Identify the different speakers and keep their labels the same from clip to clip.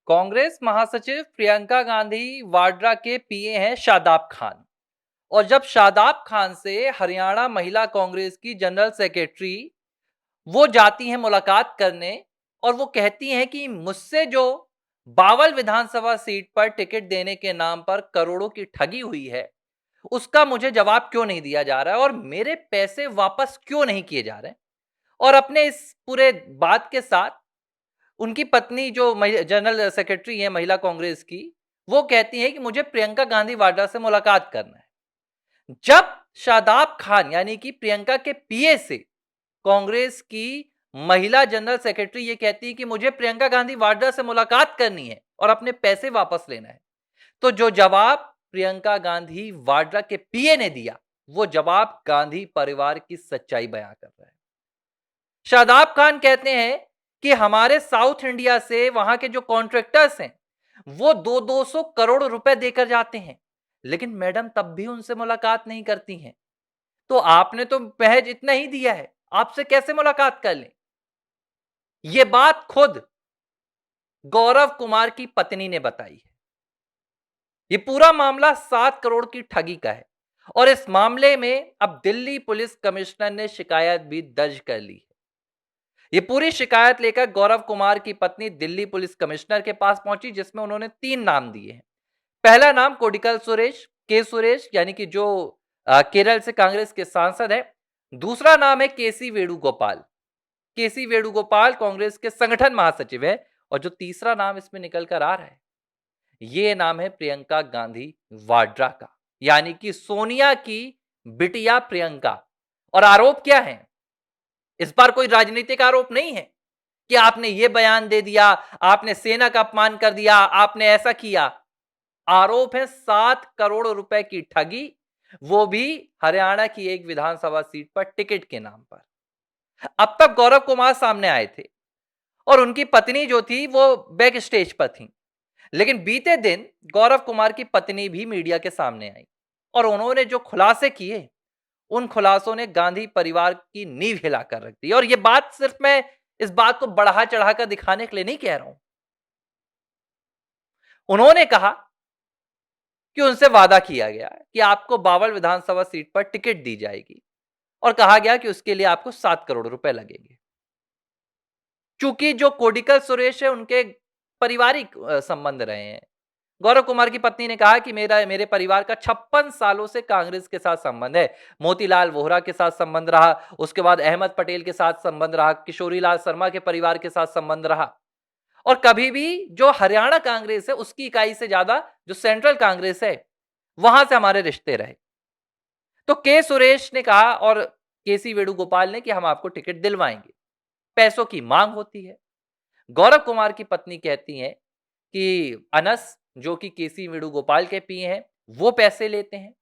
Speaker 1: कांग्रेस महासचिव प्रियंका गांधी वाड्रा के पीए हैं शादाब खान। और जब शादाब खान से हरियाणा महिला कांग्रेस की जनरल सेक्रेटरी वो जाती हैं मुलाकात करने और वो कहती हैं कि मुझसे जो बावल विधानसभा सीट पर टिकट देने के नाम पर करोड़ों की ठगी हुई है उसका मुझे जवाब क्यों नहीं दिया जा रहा है और मेरे पैसे वापस क्यों नहीं किए जा रहे हैं। और अपने इस पूरे बात के साथ उनकी पत्नी जो जनरल सेक्रेटरी है महिला कांग्रेस की, वो कहती है कि मुझे प्रियंका गांधी वाड्रा से मुलाकात करना है। जब शादाब खान यानी कि प्रियंका के पीए से कांग्रेस की महिला जनरल सेक्रेटरी ये कहती है कि मुझे प्रियंका गांधी वाड्रा से मुलाकात करनी है और अपने पैसे वापस लेना है, तो जो जवाब प्रियंका गांधी वाड्रा के पीए ने दिया वो जवाब गांधी परिवार की सच्चाई बयां कर रहा है। शादाब खान कहते हैं कि हमारे साउथ इंडिया से वहां के जो कॉन्ट्रैक्टर्स हैं वो 200 करोड़ रुपए देकर जाते हैं, लेकिन मैडम तब भी उनसे मुलाकात नहीं करती हैं। तो आपने तो महज इतना ही दिया है, आपसे कैसे मुलाकात कर लें। यह बात खुद गौरव कुमार की पत्नी ने बताई है। यह पूरा मामला 7 करोड़ की ठगी का है और इस मामले में अब दिल्ली पुलिस कमिश्नर ने शिकायत भी दर्ज कर ली है। ये पूरी शिकायत लेकर गौरव कुमार की पत्नी दिल्ली पुलिस कमिश्नर के पास पहुंची, जिसमें उन्होंने 3 नाम दिए हैं। पहला नाम कोडिकल सुरेश, के सुरेश यानी कि जो केरल से कांग्रेस के सांसद है। दूसरा नाम है केसी वेणुगोपाल। केसी वेणुगोपाल कांग्रेस के संगठन महासचिव है। और जो तीसरा नाम इसमें निकल कर आ रहा है, ये नाम है प्रियंका गांधी वाड्रा का, यानी कि सोनिया की बिटिया प्रियंका। और आरोप क्या है? इस बार कोई राजनीतिक आरोप नहीं है कि आपने ये बयान दे दिया, आपने सेना का अपमान कर दिया, आपने ऐसा किया। आरोप है 7 करोड़ रुपए की ठगी, वो भी हरियाणा की एक विधानसभा सीट पर टिकट के नाम पर। अब तक गौरव कुमार सामने आए थे और उनकी पत्नी जो थी वो बैक स्टेज पर थी, लेकिन बीते दिन गौरव कुमार की पत्नी भी मीडिया के सामने आई और उन्होंने जो खुलासे किए उन खुलासों ने गांधी परिवार की नींव हिलाकर रख दी। और यह बात सिर्फ मैं इस बात को बढ़ा चढ़ाकर दिखाने के लिए नहीं कह रहा हूं। उन्होंने कहा कि उनसे वादा किया गया कि आपको बावल विधानसभा सीट पर टिकट दी जाएगी और कहा गया कि उसके लिए आपको 7 करोड़ रुपए लगेंगे। चूंकि जो कोडिकल सुरेश है उनके पारिवारिक संबंध रहे हैं। गौरव कुमार की पत्नी ने कहा कि मेरे परिवार का 56 सालों से कांग्रेस के साथ संबंध है। मोतीलाल वोहरा के साथ संबंध रहा, उसके बाद अहमद पटेल के साथ संबंध रहा, किशोरीलाल शर्मा के परिवार के साथ संबंध रहा। और कभी भी जो हरियाणा कांग्रेस है उसकी इकाई से ज्यादा जो सेंट्रल कांग्रेस है वहां से हमारे रिश्ते रहे। तो के सुरेश ने कहा और केसी वेणुगोपाल ने कि हम आपको टिकट दिलवाएंगे। पैसों की मांग होती है। गौरव कुमार की पत्नी कहती हैं कि अनस जो कि केसी वेणुगोपाल के पीए हैं वो पैसे लेते हैं।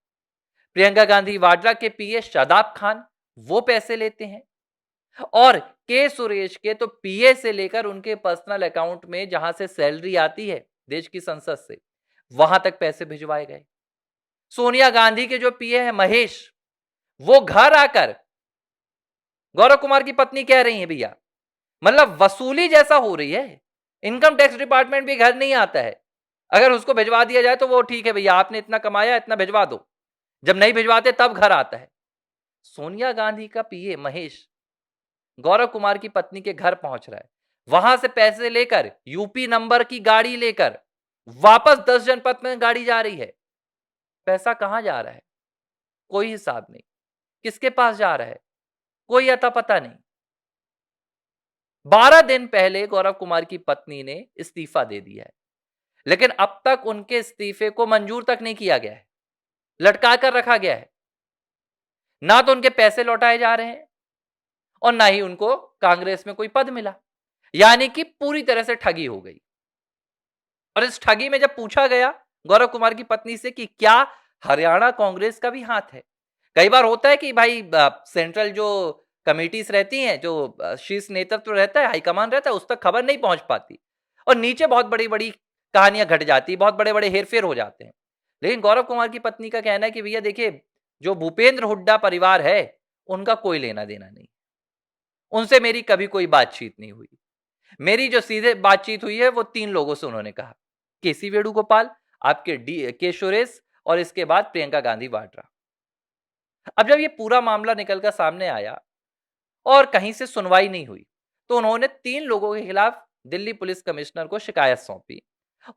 Speaker 1: प्रियंका गांधी वाड्रा के पीए शादाब खान वो पैसे लेते हैं। और के सुरेश के तो पीए से लेकर उनके पर्सनल अकाउंट में जहां से सैलरी आती है देश की संसद से, वहां तक पैसे भिजवाए गए। सोनिया गांधी के जो पीए हैं महेश, वो घर आकर गौरव कुमार की पत्नी कह रही है भैया मतलब वसूली जैसा हो रही है। इनकम टैक्स डिपार्टमेंट भी घर नहीं आता है। अगर उसको भिजवा दिया जाए तो वो ठीक है भैया आपने इतना कमाया इतना भिजवा दो, जब नहीं भिजवाते तब घर आता है। सोनिया गांधी का पीए महेश गौरव कुमार की पत्नी के घर पहुंच रहा है, वहां से पैसे लेकर यूपी नंबर की गाड़ी लेकर वापस 10 जनपद में गाड़ी जा रही है। पैसा कहां जा रहा है कोई हिसाब नहीं, किसके पास जा रहा है कोई अता पता नहीं। 12 दिन पहले गौरव कुमार की पत्नी ने इस्तीफा दे दिया है, लेकिन अब तक उनके इस्तीफे को मंजूर तक नहीं किया गया है, लटका कर रखा गया है। ना तो उनके पैसे लौटाए जा रहे हैं और ना ही उनको कांग्रेस में कोई पद मिला, यानी कि पूरी तरह से ठगी हो गई। और इस ठगी में जब पूछा गया गौरव कुमार की पत्नी से कि क्या हरियाणा कांग्रेस का भी हाथ है। कई बार होता है कि भाई सेंट्रल जो कमेटीज रहती हैं, जो शीर्ष नेतृत्व रहता है, हाईकमान रहता है, उस तक खबर नहीं पहुंच पाती और नीचे बहुत बड़ी बड़ी कहानियां घट जाती, बहुत बड़े बड़े हेरफेर हो जाते हैं। लेकिन गौरव कुमार की पत्नी का कहना है कि भैया देखिए जो भूपेंद्र हुड्डा परिवार है उनका कोई लेना देना नहीं, उनसे मेरी कभी कोई बातचीत नहीं हुई। मेरी जो सीधे बातचीत हुई है वो 3 लोगों से उन्होंने कहा, केसी वेणुगोपाल, आपके के सुरेश और इसके बाद प्रियंका गांधी वाड्रा। अब जब ये पूरा मामला निकल कर सामने आया और कहीं से सुनवाई नहीं हुई, तो उन्होंने 3 लोगों के खिलाफ दिल्ली पुलिस कमिश्नर को शिकायत सौंपी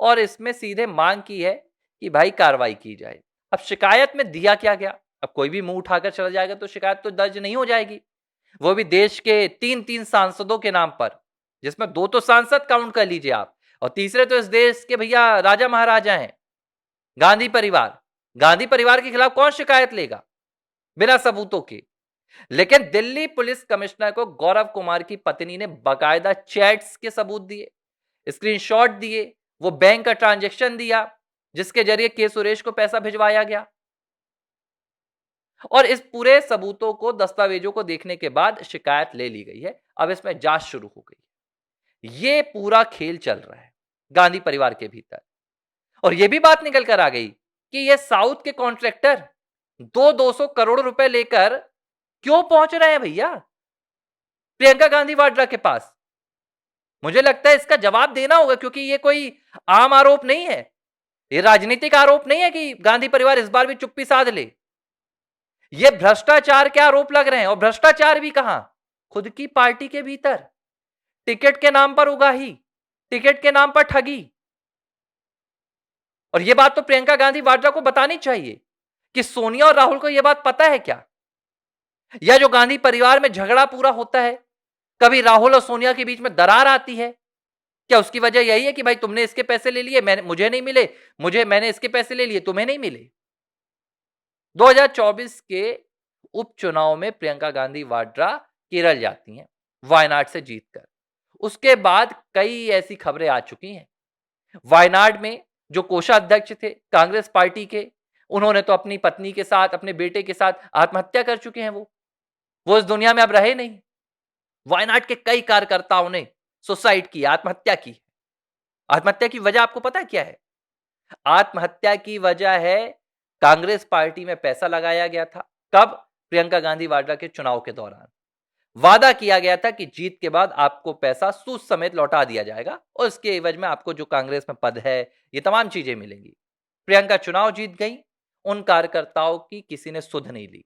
Speaker 1: और इसमें सीधे मांग की है कि भाई कार्रवाई की जाए। अब शिकायत में दिया क्या गया? अब कोई भी मुंह उठाकर चला जाएगा तो शिकायत तो दर्ज नहीं हो जाएगी। वो भी देश के 3-3 सांसदों के नाम पर, जिसमें 2 तो सांसद काउंट कर लीजिए आप और तीसरे तो इस देश के भैया राजा महाराजा हैं, गांधी परिवार। गांधी परिवार के खिलाफ कौन शिकायत लेगा बिना सबूतों के? लेकिन दिल्ली पुलिस कमिश्नर को गौरव कुमार की पत्नी ने बाकायदा चैट्स के सबूत दिए, स्क्रीनशॉट दिए, वो बैंक का ट्रांजैक्शन दिया जिसके जरिए के सुरेश को पैसा भिजवाया गया। और इस पूरे सबूतों को, दस्तावेजों को देखने के बाद शिकायत ले ली गई है। अब इसमें जांच शुरू हो गई है। ये पूरा खेल चल रहा है गांधी परिवार के भीतर। और यह भी बात निकल कर आ गई कि ये साउथ के कॉन्ट्रैक्टर 200 करोड़ रुपए लेकर क्यों पहुंच रहे हैं भैया प्रियंका गांधी वाड्रा के पास? मुझे लगता है इसका जवाब देना होगा, क्योंकि ये कोई आम आरोप नहीं है, ये राजनीतिक आरोप नहीं है कि गांधी परिवार इस बार भी चुप्पी साध ले। ये भ्रष्टाचार के आरोप लग रहे हैं, और भ्रष्टाचार भी कहां? खुद की पार्टी के भीतर। टिकट के नाम पर उगाही, टिकट के नाम पर ठगी। और यह बात तो प्रियंका गांधी वाड्रा को बतानी चाहिए कि सोनिया और राहुल को यह बात पता है क्या? या जो गांधी परिवार में झगड़ा पूरा होता है, कभी राहुल और सोनिया के बीच में दरार आती है, क्या उसकी वजह यही है कि भाई तुमने इसके पैसे ले लिए, मुझे नहीं मिले, मैंने इसके पैसे ले लिए, तुम्हें नहीं मिले? 2024 के उपचुनाव में प्रियंका गांधी वाड्रा केरल जाती हैं वायनाड से जीतकर। उसके बाद कई ऐसी खबरें आ चुकी हैं। वायनाड में जो कोषाध्यक्ष थे कांग्रेस पार्टी के, उन्होंने तो अपनी पत्नी के साथ, अपने बेटे के साथ आत्महत्या कर चुके हैं। वो इस दुनिया में अब रहे नहीं। वायनाड के कई कार्यकर्ताओं ने सुसाइड की, आत्महत्या की। आत्महत्या की वजह आपको पता है क्या है? आत्महत्या की वजह है कांग्रेस पार्टी में पैसा लगाया गया था। कब? प्रियंका गांधी वाड्रा के चुनाव के दौरान वादा किया गया था कि जीत के बाद आपको पैसा सूद समेत लौटा दिया जाएगा और इसके एवज में आपको जो कांग्रेस में पद है, ये तमाम चीजें मिलेंगी। प्रियंका चुनाव जीत गई, उन कार्यकर्ताओं की किसी ने सुध नहीं ली।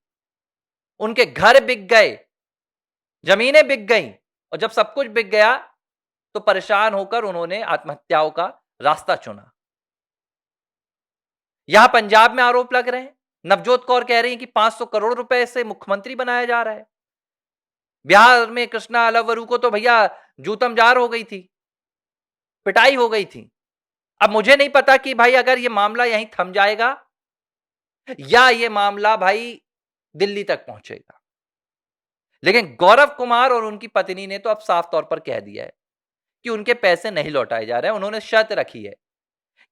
Speaker 1: उनके घर बिक गए, जमीनें बिक गई, और जब सब कुछ बिक गया तो परेशान होकर उन्होंने आत्महत्याओं का रास्ता चुना। यहां पंजाब में आरोप लग रहे हैं, नवजोत कौर कह रही हैं कि 500 करोड़ रुपए से मुख्यमंत्री बनाया जा रहा है। बिहार में कृष्णा अलवरू को तो भैया जूतम जार हो गई थी, पिटाई हो गई थी। अब मुझे नहीं पता कि भाई अगर ये मामला यहीं थम जाएगा या ये मामला भाई दिल्ली तक पहुंचेगा। लेकिन गौरव कुमार और उनकी पत्नी ने तो अब साफ तौर पर कह दिया है कि उनके पैसे नहीं लौटाए जा रहे हैं। उन्होंने शर्त रखी है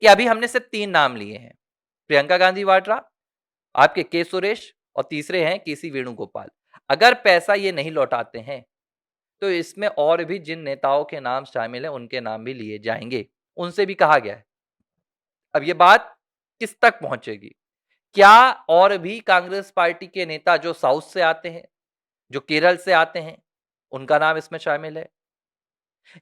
Speaker 1: कि अभी हमने सिर्फ 3 नाम लिए हैं, प्रियंका गांधी वाड्रा, आपके के सुरेश और तीसरे हैं केसी वेणुगोपाल। अगर पैसा ये नहीं लौटाते हैं तो इसमें और भी जिन नेताओं के नाम शामिल हैं उनके नाम भी लिए जाएंगे, उनसे भी कहा गया है। अब ये बात किस तक पहुंचेगी? क्या और भी कांग्रेस पार्टी के नेता जो साउथ से आते हैं, जो केरल से आते हैं, उनका नाम इसमें शामिल है,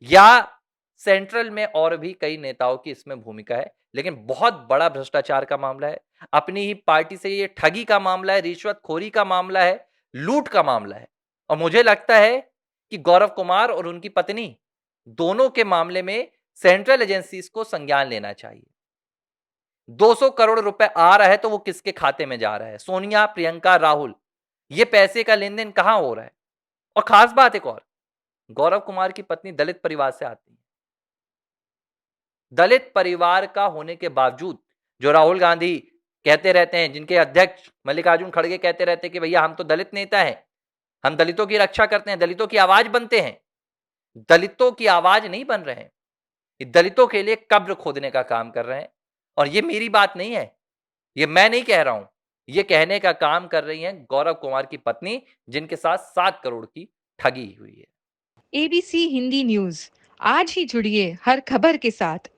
Speaker 1: या सेंट्रल में और भी कई नेताओं की इसमें भूमिका है? लेकिन बहुत बड़ा भ्रष्टाचार का मामला है, अपनी ही पार्टी से ये ठगी का मामला है, रिश्वतखोरी का मामला है, लूट का मामला है। और मुझे लगता है कि गौरव कुमार और उनकी पत्नी दोनों के मामले में सेंट्रल एजेंसीज को संज्ञान लेना चाहिए। 200 करोड़ रुपए आ रहा है तो वो किसके खाते में जा रहा है? सोनिया, प्रियंका, राहुल, ये पैसे का लेन देन कहां हो रहा है? और खास बात एक और, गौरव कुमार की पत्नी दलित परिवार से आती है। दलित परिवार का होने के बावजूद जो राहुल गांधी कहते रहते हैं, जिनके अध्यक्ष मल्लिकार्जुन खड़गे कहते रहते हैं कि भैया हम तो दलित नेता हैं, हम दलितों की रक्षा करते हैं, दलितों की आवाज बनते हैं। दलितों की आवाज नहीं बन रहे हैं, दलितों के लिए कब्र खोदने का काम कर रहे हैं। और ये मेरी बात नहीं है, ये मैं नहीं कह रहा हूं, ये कहने का काम कर रही हैं गौरव कुमार की पत्नी, जिनके साथ 7 करोड़ की ठगी हुई है।
Speaker 2: एबीसी हिंदी न्यूज, आज ही जुड़िए हर खबर के साथ।